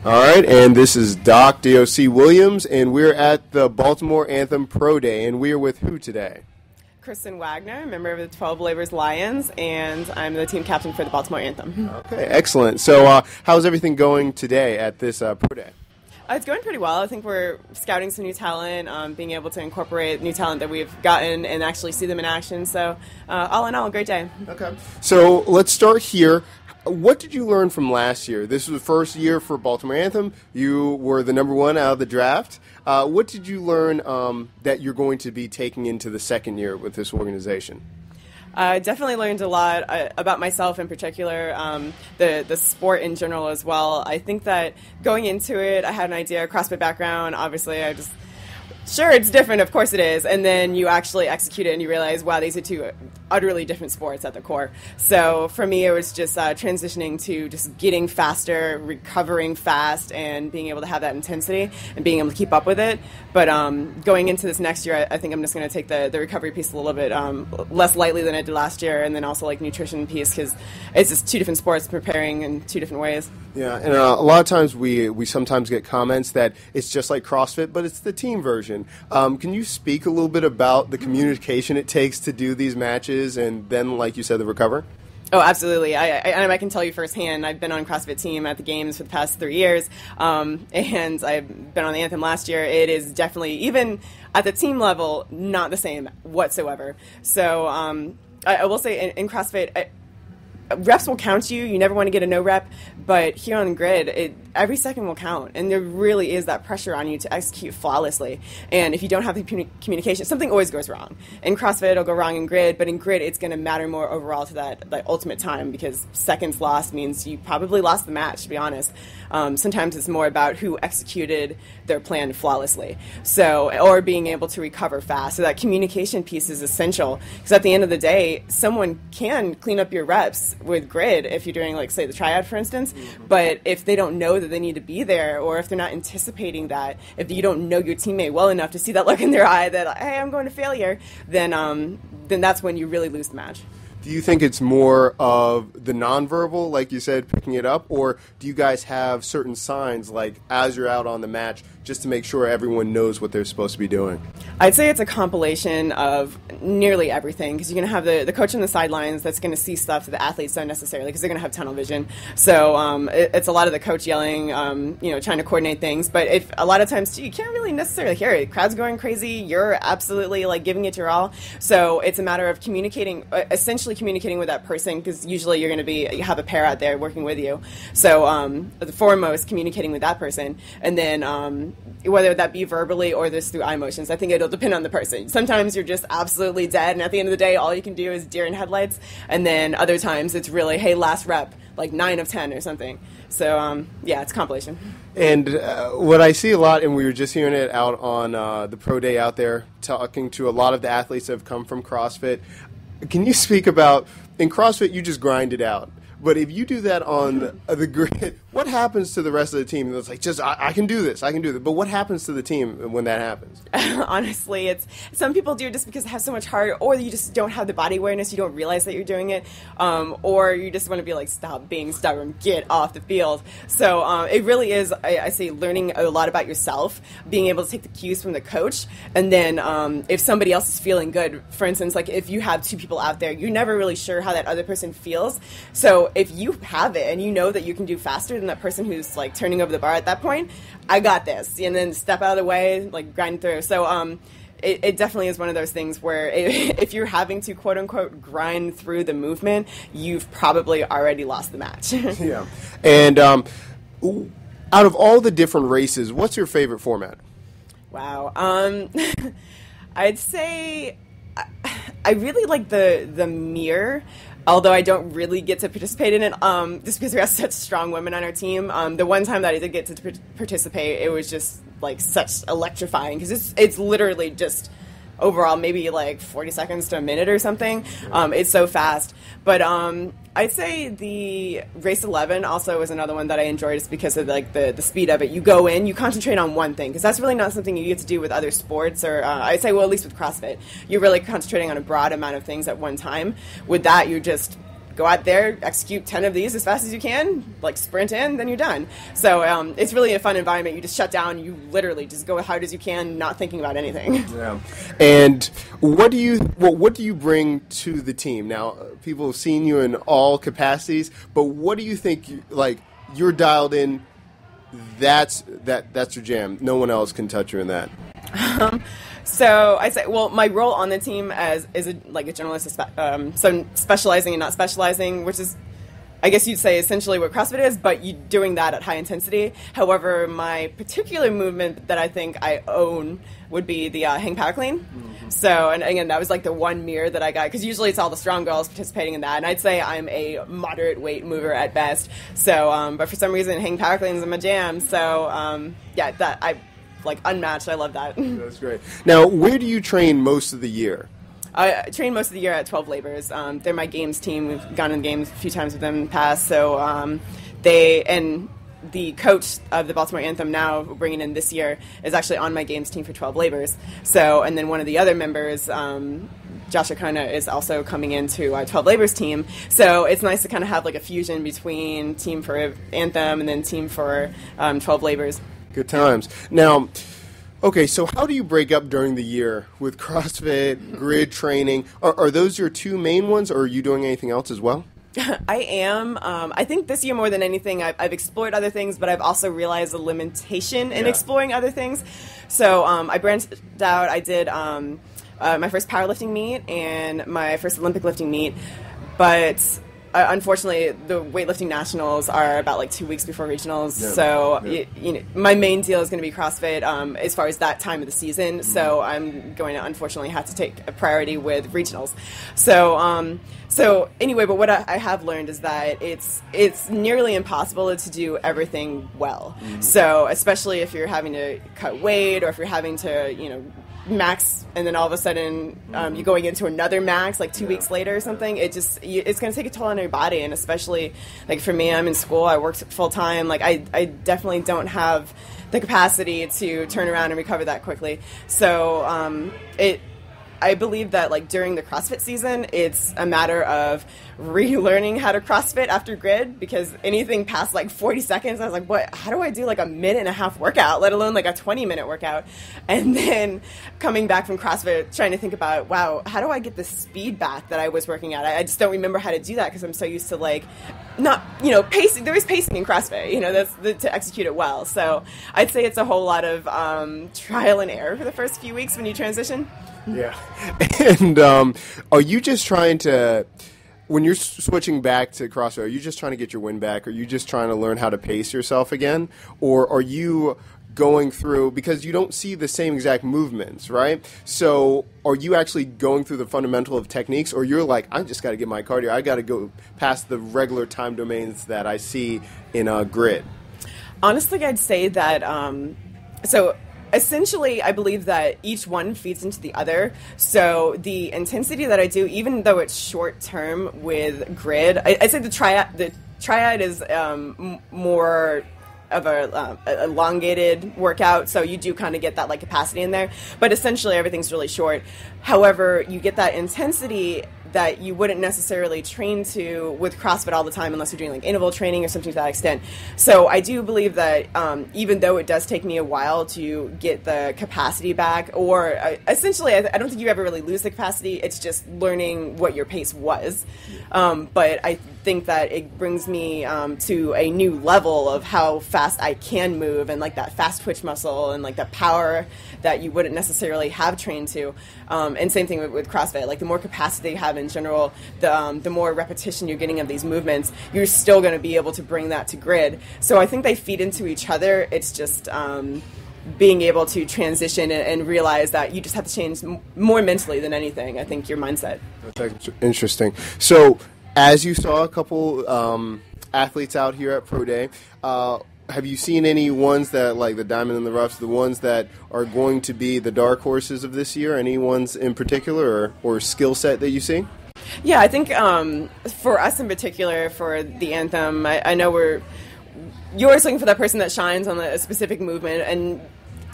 All right, and this is Doc DOC Williams, and we're at the Baltimore Anthem Proday, and we are with who today? Christen Wagner, member of the 12 Believers Lions, and I'm the team captain for the Baltimore Anthem. Okay, excellent. So how's everything going today at this Proday? It's going pretty well. I think we're scouting some new talent, being able to incorporate new talent that we've gotten and actually see them in action. So all in all, a great day. Okay. So let's start here. What did you learn from last year? This was the first year for Baltimore Anthem. You were the number one out of the draft. What did you learn that you're going to be taking into the second year with this organization? I definitely learned a lot about myself in particular, the sport in general as well. I think that going into it, I had an idea, CrossFit background. Obviously, sure, it's different, of course it is, and then you actually execute it and you realize, wow, these are two utterly different sports at the core. So for me, it was just transitioning to just getting faster, recovering fast, and being able to have that intensity and being able to keep up with it. But going into this next year, I think I'm just going to take the recovery piece a little bit less lightly than I did last year, and then also like nutrition piece, because it's just two different sports preparing in two different ways. Yeah, and a lot of times we sometimes get comments that it's just like CrossFit, but it's the team version. Can you speak a little bit about the communication it takes to do these matches and then, like you said, the recover? Oh, absolutely. I can tell you firsthand, I've been on CrossFit team at the games for the past 3 years, and I've been on the Anthem last year. It is definitely, even at the team level, not the same whatsoever. So I will say in CrossFit, reps will count you. You never want to get a no rep, but here on GRID, every second will count, and there really is that pressure on you to execute flawlessly. And if you don't have the communication, something always goes wrong. In CrossFit, it'll go wrong in GRID, but in GRID, it's going to matter more overall to that ultimate time, because seconds lost means you probably lost the match, to be honest. Sometimes it's more about who executed their plan flawlessly, or being able to recover fast. So that communication piece is essential, because at the end of the day, someone can clean up your reps with GRID if you're doing, like, say, the triad, for instance, but if they don't know that they need to be there, or if they're not anticipating that, if you don't know your teammate well enough to see that look in their eye that, hey, I'm going to failure, then that's when you really lose the match. Do you think it's more of the nonverbal, like you said, picking it up, or do you guys have certain signs, like as you're out on the match, just to make sure everyone knows what they're supposed to be doing? I'd say it's a compilation of nearly everything, because you're going to have the coach on the sidelines that's going to see stuff that the athletes don't necessarily, because they're going to have tunnel vision. So it's a lot of the coach yelling, trying to coordinate things. But if a lot of times, too, you can't really necessarily hear it. Crowd's going crazy. You're absolutely giving it your all. So it's a matter of essentially communicating with that person, because usually you have a pair out there working with you. So the foremost, communicating with that person, and then whether that be verbally or this through eye motions. I think it'll depend on the person. Sometimes you're just absolutely dead, and at the end of the day, all you can do is deer in headlights. And then other times it's really, hey, last rep, like 9 of 10 or something. So, it's a compilation. And what I see a lot, and we were just hearing it out on the Pro Day out there, talking to a lot of the athletes that have come from CrossFit. Can you speak about, in CrossFit, you just grind it out. But if you do that on the GRID, what happens to the rest of the team? It's like, I can do this. But what happens to the team when that happens? Honestly, some people do it just because they have so much heart, or you just don't have the body awareness. You don't realize that you're doing it, or you just want to be like, stop being stubborn, get off the field. So it really is, I say, learning a lot about yourself, being able to take the cues from the coach, and then if somebody else is feeling good, for instance, like if you have 2 people out there, you're never really sure how that other person feels. So if you have it and you know that you can do faster than that person who's like turning over the bar at that point, I got this, and then step out of the way, like grind through. So it definitely is one of those things where if you're having to quote unquote grind through the movement, you've probably already lost the match. Yeah. And out of all the different races, what's your favorite format? Wow. I'd say I really like the mirror, although I don't really get to participate in it, just because we have such strong women on our team. The one time that I did get to participate, it was just like such electrifying, because it's literally just overall maybe like 40 seconds to a minute or something. It's so fast. But I'd say the race 11 also was another one that I enjoyed, just because of like the speed of it. You go in, you concentrate on one thing, because that's really not something you get to do with other sports, or I'd say, well, at least with CrossFit, you're really concentrating on a broad amount of things at one time. With that, you're just go out there, execute 10 of these as fast as you can, like sprint in, then you're done. So it's really a fun environment. You just shut down, you literally just go as hard as you can, not thinking about anything. Yeah. And what do you bring to the team? Now, people have seen you in all capacities, but what do you think, you're dialed in, that's your jam. No one else can touch you in that. So I say, well, my role on the team is a journalist, so specializing and not specializing, which is, I guess you'd say, essentially what CrossFit is, but you doing that at high intensity. However, my particular movement that I think I own would be the hang power clean. Mm-hmm. So, and again, that was like the one mirror that I got, because usually it's all the strong girls participating in that, and I'd say I'm a moderate weight mover at best. So, but for some reason, hang power clean is my jam. So, yeah, that I unmatched. I love that. That's great. Now, where do you train most of the year? I train most of the year at 12 Labors. They're my games team. We've gone in games a few times with them in the past. So the coach of the Baltimore Anthem now bringing in this year is actually on my games team for 12 Labors. So, and then one of the other members, Josh O'Connor, is also coming into our 12 Labors team. So it's nice to kind of have like a fusion between team for Anthem and then team for 12 Labors. Good times. Now, okay, so how do you break up during the year with CrossFit, grid training? Are those your two main ones, or are you doing anything else as well? I am. I think this year more than anything, I've explored other things, but I've also realized a limitation in exploring other things. So I branched out. I did my first powerlifting meet and my first Olympic lifting meet, but unfortunately, the weightlifting nationals are about like 2 weeks before regionals. Yeah. So, you know, my main deal is going to be CrossFit as far as that time of the season. Mm-hmm. So I'm going to unfortunately have to take a priority with regionals. So anyway, but what I have learned is that it's nearly impossible to do everything well. Mm-hmm. So especially if you're having to cut weight, or if you're having to, you know, max, and then all of a sudden you're going into another max like 2 weeks later or something. It's going to take a toll on your body. And especially like for me, I'm in school, I work full time. Like I definitely don't have the capacity to turn around and recover that quickly. So I believe that like during the CrossFit season, it's a matter of relearning how to CrossFit after grid, because anything past like 40 seconds, I was like, how do I do like a minute and a half workout, let alone like a 20-minute workout? And then coming back from CrossFit, trying to think about, wow, how do I get the speed back that I was working at? I just don't remember how to do that, because I'm so used to like not, you know, pacing. There is pacing in CrossFit, you know, to execute it well. So I'd say it's a whole lot of trial and error for the first few weeks when you transition. Yeah. And are you just trying to, when you're switching back to CrossFit, are you just trying to get your wind back? Are you just trying to learn how to pace yourself again? Or are you going through, because you don't see the same exact movements, right? So are you actually going through the fundamental of techniques, or you're like, I just got to get my cardio, I got to go past the regular time domains that I see in a grid? Honestly, I'd say that, essentially, I believe that each one feeds into the other. So the intensity that I do, even though it's short term with grid, I say the triad is more of a elongated workout, so you do kind of get that like capacity in there, but essentially everything's really short. However, you get that intensity that you wouldn't necessarily train to with CrossFit all the time unless you're doing like interval training or something to that extent. So I do believe that even though it does take me a while to get the capacity back, or essentially I don't think you ever really lose the capacity, it's just learning what your pace was. But I think that it brings me to a new level of how fast I can move, and like that fast twitch muscle and like that power that you wouldn't necessarily have trained to. And same thing with CrossFit. Like the more capacity you have in general, the more repetition you're getting of these movements, you're still going to be able to bring that to grid. So I think they feed into each other. It's just being able to transition and realize that you just have to change more mentally than anything. I think your mindset. That's interesting. So as you saw a couple athletes out here at Proday, have you seen any ones that, like the diamond in the roughs, the ones that are going to be the dark horses of this year? Any ones in particular, or skill set that you see? Yeah, I think for us in particular, for the Anthem, I know you're always looking for that person that shines on a specific movement, and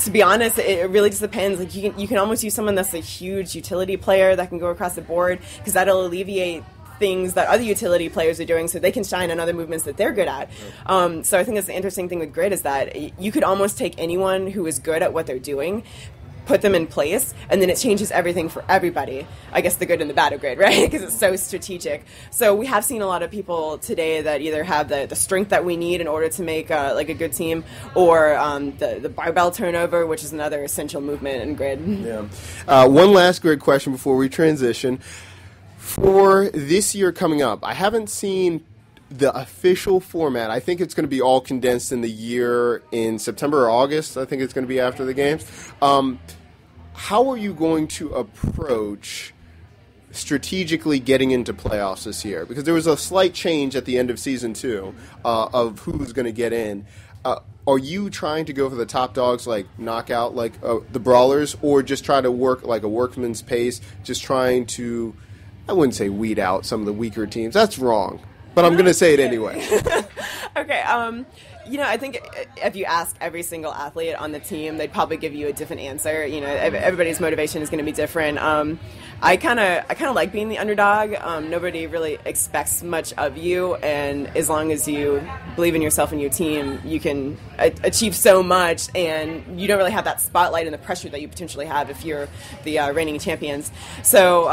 to be honest, it really just depends. Like you can almost use someone that's a huge utility player that can go across the board, because that'll alleviate things that other utility players are doing so they can shine on other movements that they're good at. So I think that's the interesting thing with grid is that you could almost take anyone who is good at what they're doing, put them in place, and then it changes everything for everybody. I guess the good and the bad of grid, right? Because it's so strategic. So we have seen a lot of people today that either have the strength that we need in order to make like a good team, or the barbell turnover, which is another essential movement in grid. Yeah. One last grid question before we transition. For this year coming up, I haven't seen the official format. I think it's going to be all condensed in the year in September or August. I think it's going to be after the games. How are you going to approach strategically getting into playoffs this year? Because there was a slight change at the end of season 2 of who's going to get in. Are you trying to go for the top dogs, like knockout, like the brawlers, or just try to work like a workman's pace, just trying to, I wouldn't say weed out some of the weaker teams. That's wrong. But I'm going to say it anyway. Okay. I think if you ask every single athlete on the team, they'd probably give you a different answer. Everybody's motivation is going to be different. I kind of like being the underdog. Nobody really expects much of you, and as long as you believe in yourself and your team, you can achieve so much, and you don't really have that spotlight and the pressure that you potentially have if you're the reigning champions. So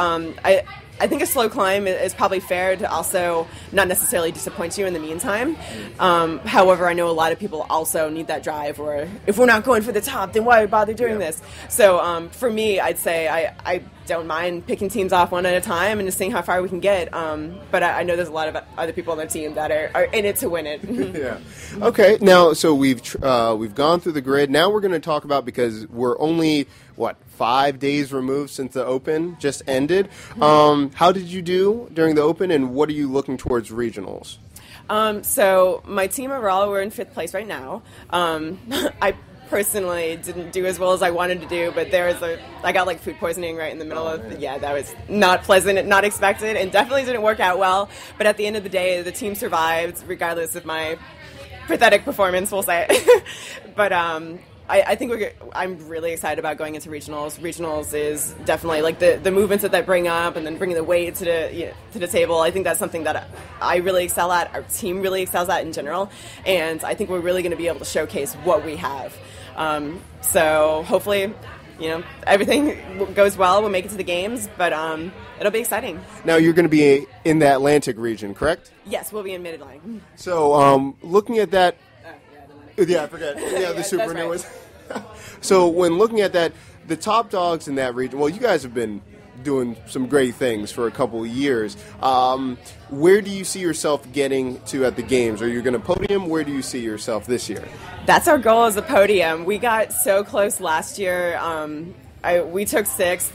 I think a slow climb is probably fair to also not necessarily disappoint you in the meantime. However, I know a lot of people also need that drive, or if we're not going for the top, then why bother doing this? So for me, I'd say I don't mind picking teams off one at a time and just seeing how far we can get. But I know there's a lot of other people on the team that are in it to win it. Yeah. Okay. Now, so we've gone through the grid. Now we're going to talk about, because we're only 5 days removed since the Open just ended. How did you do during the Open, and what are you looking towards regionals? So my team overall, we're in 5th place right now. I personally didn't do as well as I wanted to do, but I got like food poisoning right in the middle that was not pleasant, not expected, and definitely didn't work out well. But at the end of the day, the team survived regardless of my pathetic performance, we'll say. But I think I'm really excited about going into regionals. Regionals is definitely like the movements that bring up, and then bringing the weight to the table. I think that's something that I really excel at. Our team really excels at in general, and I think we're really going to be able to showcase what we have. So hopefully, everything goes well. We'll make it to the games, but it'll be exciting. Now you're going to be in the Atlantic region, correct? Yes, we'll be in Mid-Atlantic. So looking at that. Yeah, I forget. Yeah, the super new ones. So when looking at that, the top dogs in that region, well, you guys have been doing some great things for a couple of years. Where do you see yourself getting to at the games? Are you going to podium? Where do you see yourself this year? That's our goal, as a podium. We got so close last year. We took 6th.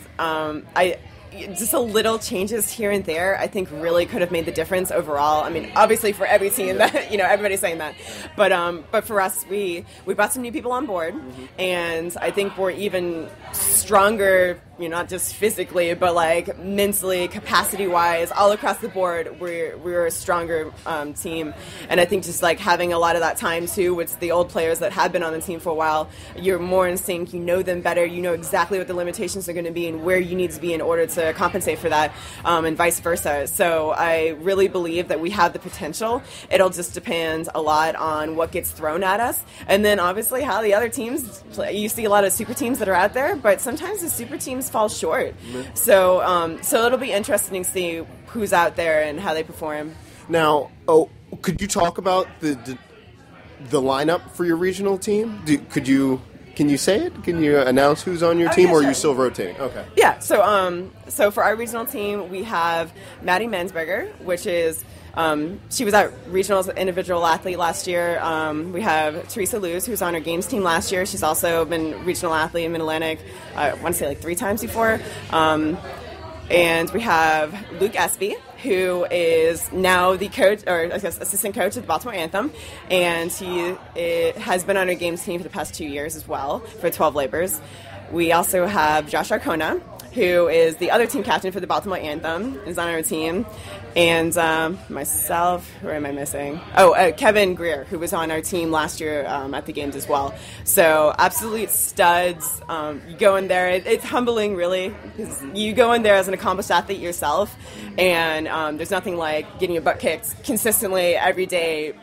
Just a little changes here and there, I think, really could have made the difference overall. I mean, obviously for every team, that everybody's saying that, but for us, we brought some new people on board, and I think we're even stronger. Not just physically, but like mentally, capacity-wise, all across the board, we're a stronger team. And I think just like having a lot of that time too with the old players that have been on the team for a while, you're more in sync. You know them better. You know exactly what the limitations are going to be and where you need to be in order to compensate for that, and vice versa. So I really believe that we have the potential. It'll just depend a lot on what gets thrown at us, and then obviously how the other teams. You see a lot of super teams that are out there, but sometimes the super teams fall short. So it'll be interesting to see who's out there and how they perform. Now, could you talk about the lineup for your regional team? Can you say it? Can you announce who's on your team, or are you still rotating? Okay. Yeah. So for our regional team, we have Maddie Mansberger, which is she was at regionals individual athlete last year. We have Teresa Luz, who's on our games team last year. She's also been regional athlete in Mid-Atlantic, I want to say like 3 times before. And we have Luke Espy, who is now the coach, or I guess assistant coach of the Baltimore Anthem, and he has been on our games team for the past 2 years as well for 12 Labors. We also have Josh Arcona, who is the other team captain for the Baltimore Anthem, is on our team. And myself, who am I missing? Kevin Greer, who was on our team last year at the games as well. So absolute studs. You go in there, it's humbling, really, because you go in there as an accomplished athlete yourself, and there's nothing like getting your butt kicked consistently every day.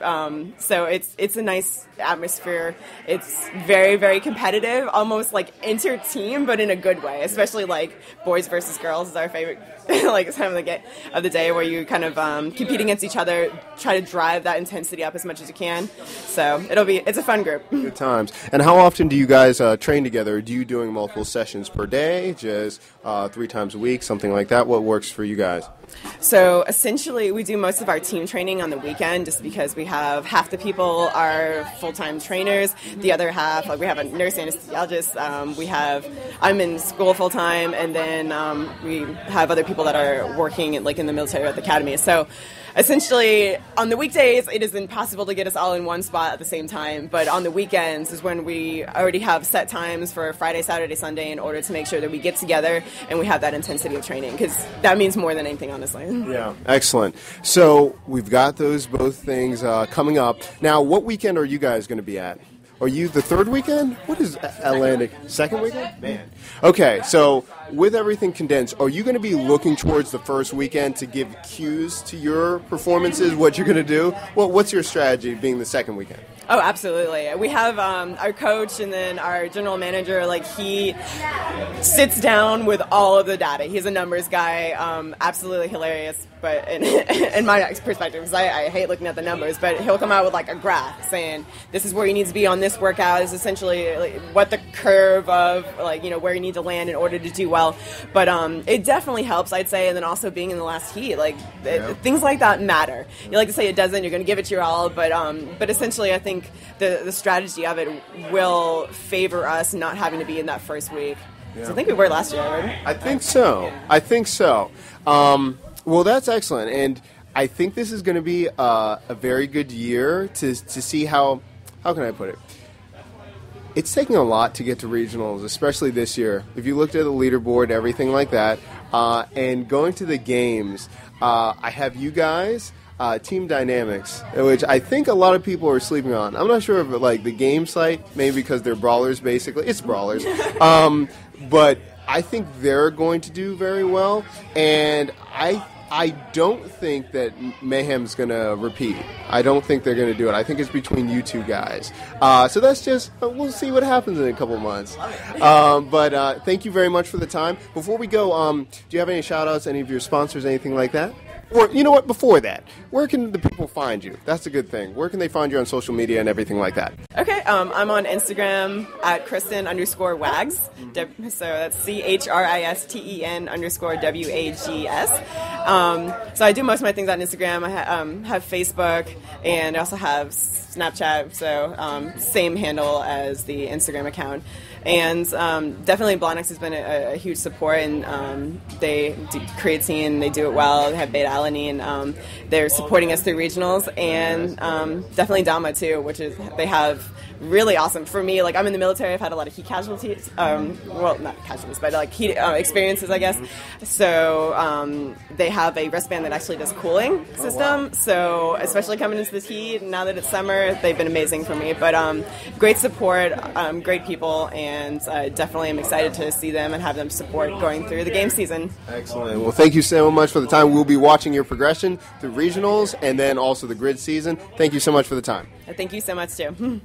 So it's a nice atmosphere. It's very, very competitive, almost like inter-team, but in a good way, especially like boys versus girls is our favorite like time of the day, where you kind of compete against each other, try to drive that intensity up as much as you can. So it's a fun group. Good times. And how often do you guys train together? Do you doing multiple sessions per day, just 3 times a week, something like that? What works for you guys? So essentially, we do most of our team training on the weekend, just because we have half the people are full-time trainers, the other half, like we have a nurse anesthesiologist, I'm in school full-time, and then we have other people that are working in the military at the academy. So essentially, on the weekdays, it is impossible to get us all in one spot at the same time, but on the weekends is when we already have set times for Friday, Saturday, Sunday, in order to make sure that we get together and we have that intensity of training, because that means more than anything, honestly. Yeah, excellent. So we've got those both things coming up. Now, what weekend are you guys going to be at? Are you the third weekend? What is Atlantic? Second weekend? Man. Okay, so with everything condensed, are you going to be looking towards the first weekend to give cues to your performances, what you're going to do? Well, what's your strategy being the second weekend? Oh, absolutely. We have our coach and then our general manager, he sits down with all of the data. He's a numbers guy, absolutely hilarious, but in my perspective, because I hate looking at the numbers, but he'll come out with a graph saying, this is where you need to be on this workout, this is essentially what the curve of, where you need to land in order to do well. But it definitely helps, I'd say, and then also being in the last heat, things like that matter. You like to say it doesn't, you're going to give it your all, but essentially I think the strategy of it will favor us not having to be in that first week. Yeah. So I think we were last year, right? I think so. Well, that's excellent, and I think this is going to be a very good year to see how can I put it? It's taking a lot to get to regionals, especially this year. If you looked at the leaderboard, everything like that, and going to the games, I have you guys. Team Dynamics, which I think a lot of people are sleeping on. I'm not sure if the game site, maybe because they're brawlers, basically. It's brawlers. But I think they're going to do very well, and I don't think that Mayhem's going to repeat. I don't think they're going to do it. I think it's between you two guys. So that's just, we'll see what happens in a couple months. But thank you very much for the time. Before we go, do you have any shout-outs, any of your sponsors, anything like that? Or, you know what, before that, where can the people find you? That's a good thing. Where can they find you on social media and everything like that? Okay, I'm on Instagram at Christen_Wags. So that's CHRISTEN_WAGS. So I do most of my things on Instagram. I have Facebook, and I also have Snapchat, so same handle as the Instagram account. And definitely Blonix has been a huge support, and they do creatine, they do it well, they have beta-alanine, they're supporting us through regionals, and definitely Dama too, which is, they have really awesome, for me, I'm in the military, I've had a lot of heat casualties, well, not casualties, but heat experiences, I guess, so they have a wristband that actually does cooling system, so especially coming into this heat, now that it's summer, they've been amazing for me, but great support, great people, and definitely am excited to see them and have them support going through the game season. Excellent. Well, thank you so much for the time. We'll be watching your progression through regionals and then also the grid season. Thank you so much for the time. Thank you so much, too.